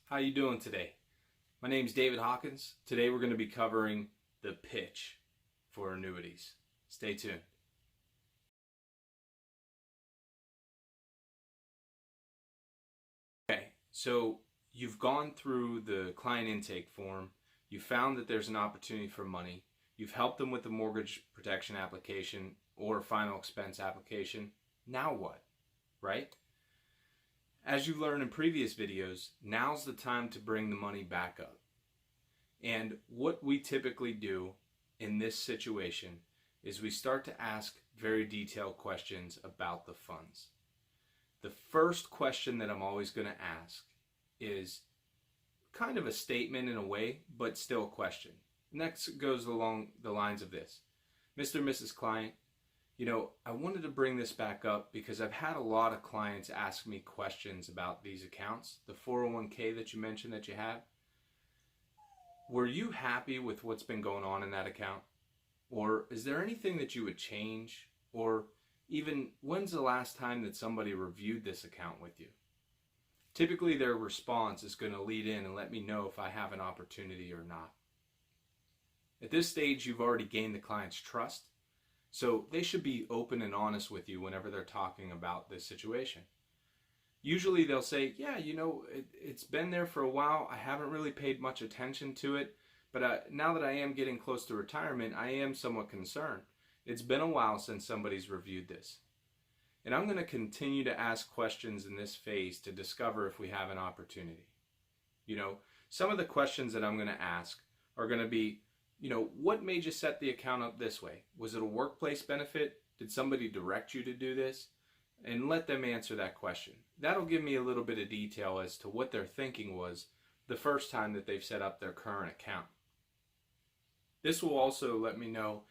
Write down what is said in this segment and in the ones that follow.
How you doing today? My name's David Hawkins. Today we're going to be covering the pitch for annuities. Stay tuned. Okay, so you've gone through the client intake form. You found that there's an opportunity for money. You've helped them with the mortgage protection application or final expense application. Now what, right? As you learned in previous videos, now's the time to bring the money back up. And what we typically do in this situation is we start to ask very detailed questions about the funds. The first question that I'm always going to ask is kind of a statement in a way, but still a question. Next goes along the lines of this. Mr. and Mrs. Client, I wanted to bring this back up because I've had a lot of clients ask me questions about these accounts. The 401k that you mentioned that you have. Were you happy with what's been going on in that account? Or is there anything that you would change? Or even when's the last time that somebody reviewed this account with you? Typically their response is going to lead in and let me know if I have an opportunity or not. At this stage, you've already gained the client's trust. So they should be open and honest with you whenever they're talking about this situation. Usually they'll say, yeah, it's been there for a while. I haven't really paid much attention to it. But now that I am getting close to retirement, I am somewhat concerned. It's been a while since somebody's reviewed this. And I'm going to continue to ask questions in this phase to discover if we have an opportunity. Some of the questions that I'm going to ask are going to be, what made you set the account up this way? Was it a workplace benefit? Did somebody direct you to do this? And let them answer that question. That'll give me a little bit of detail as to what their thinking was the first time that they've set up their current account. This will also let me know,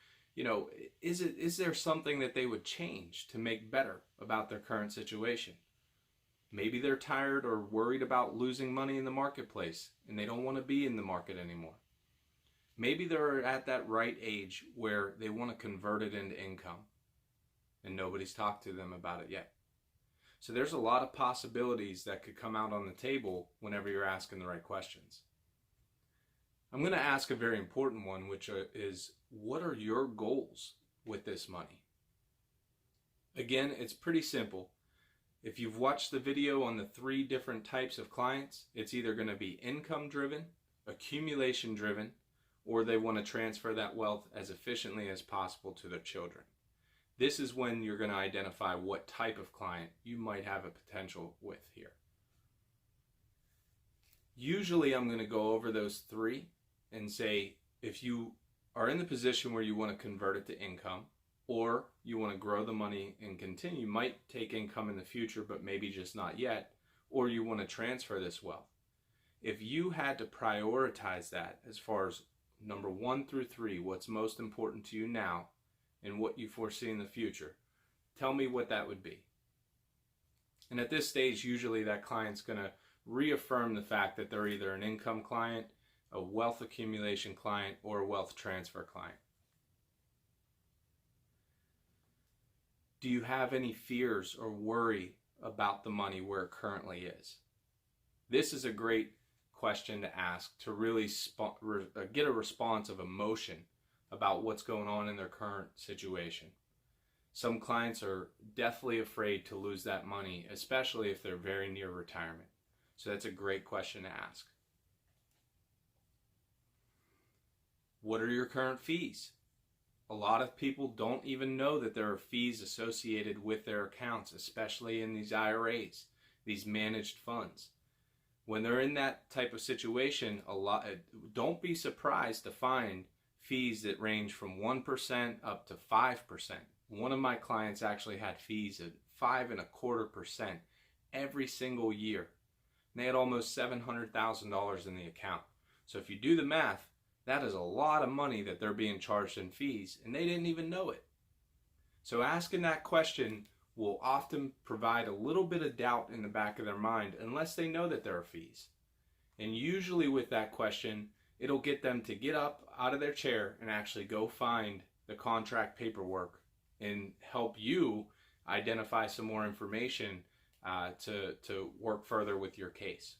is there something that they would change to make better about their current situation? Maybe they're tired or worried about losing money in the marketplace and they don't want to be in the market anymore. Maybe they're at that right age where they want to convert it into income and nobody's talked to them about it yet. So there's a lot of possibilities that could come out on the table whenever you're asking the right questions. I'm going to ask a very important one, which is, what are your goals with this money? Again, it's pretty simple. If you've watched the video on the 3 different types of clients, it's either going to be income driven, accumulation driven, or they want to transfer that wealth as efficiently as possible to their children. This is when you're going to identify what type of client you might have a potential with here. Usually I'm going to go over those 3 and say, if you are in the position where you want to convert it to income, or you want to grow the money and continue, you might take income in the future, but maybe just not yet, or you want to transfer this wealth. If you had to prioritize that as far as number 1 through 3, what's most important to you now and what you foresee in the future, tell me what that would be. And at this stage, usually that client's going to reaffirm the fact that they're either an income client, a wealth accumulation client, or a wealth transfer client. Do you have any fears or worry about the money where it currently is? This is a great question to ask to really get a response of emotion about what's going on in their current situation. Some clients are deathly afraid to lose that money, especially if they're very near retirement. So that's a great question to ask. What are your current fees? A lot of people don't even know that there are fees associated with their accounts, especially in these IRAs, these managed funds. When they're in that type of situation, don't be surprised to find fees that range from 1% up to 5%. One of my clients actually had fees at 5.25% every single year. And they had almost $700,000 in the account. So if you do the math, that is a lot of money that they're being charged in fees, and they didn't even know it. So asking that question will often provide a little bit of doubt in the back of their mind unless they know that there are fees. And usually with that question, it'll get them to get up out of their chair and actually go find the contract paperwork and help you identify some more information to work further with your case.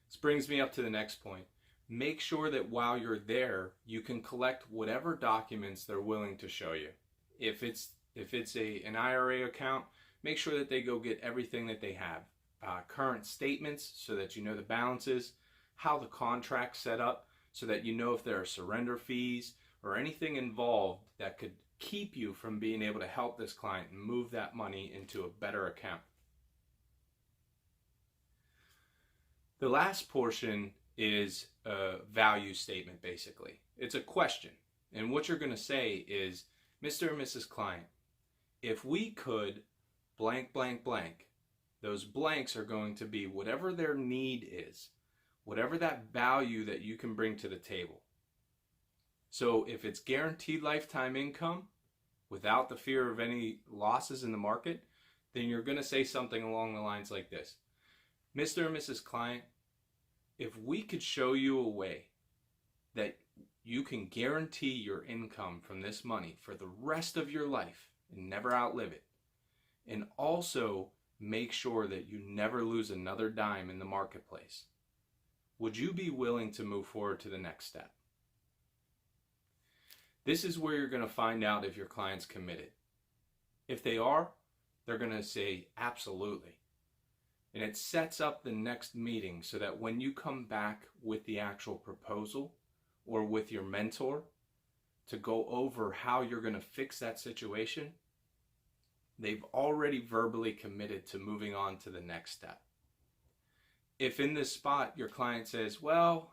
This brings me up to the next point. Make sure that while you're there, you can collect whatever documents they're willing to show you. If it's an IRA account, make sure that they go get everything that they have. Current statements so that you know the balances, how the contract's set up so that you know if there are surrender fees or anything involved that could keep you from being able to help this client and move that money into a better account. The last portion is a value statement, basically. It's a question. And what you're going to say is, Mr. and Mrs. Client, if we could blank, blank, blank, those blanks are going to be whatever their need is, whatever that value that you can bring to the table. So if it's guaranteed lifetime income without the fear of any losses in the market, then you're going to say something along the lines like this. Mr. and Mrs. Client, if we could show you a way that you can guarantee your income from this money for the rest of your life and never outlive it, and also make sure that you never lose another dime in the marketplace, would you be willing to move forward to the next step? This is where you're going to find out if your client's committed. If they are, they're going to say absolutely. And it sets up the next meeting so that when you come back with the actual proposal or with your mentor to go over how you're going to fix that situation, they've already verbally committed to moving on to the next step. If in this spot your client says, well,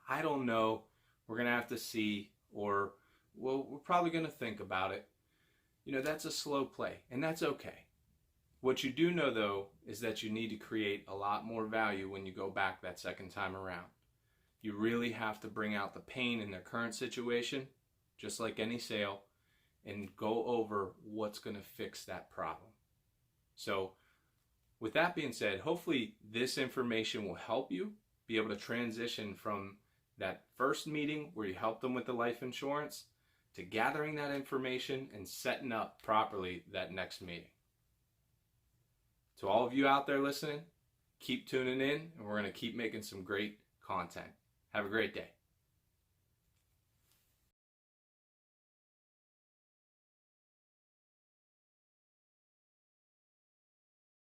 I don't know, we're going to have to see, or, well, we're probably going to think about it, that's a slow play, and that's okay. What you do know, though, is that you need to create a lot more value when you go back that second time around. You really have to bring out the pain in their current situation, just like any sale, and go over what's going to fix that problem. So with that being said, hopefully this information will help you be able to transition from that first meeting where you helped them with the life insurance to gathering that information and setting up properly that next meeting. To all of you out there listening, keep tuning in, and we're going to keep making some great content. Have a great day.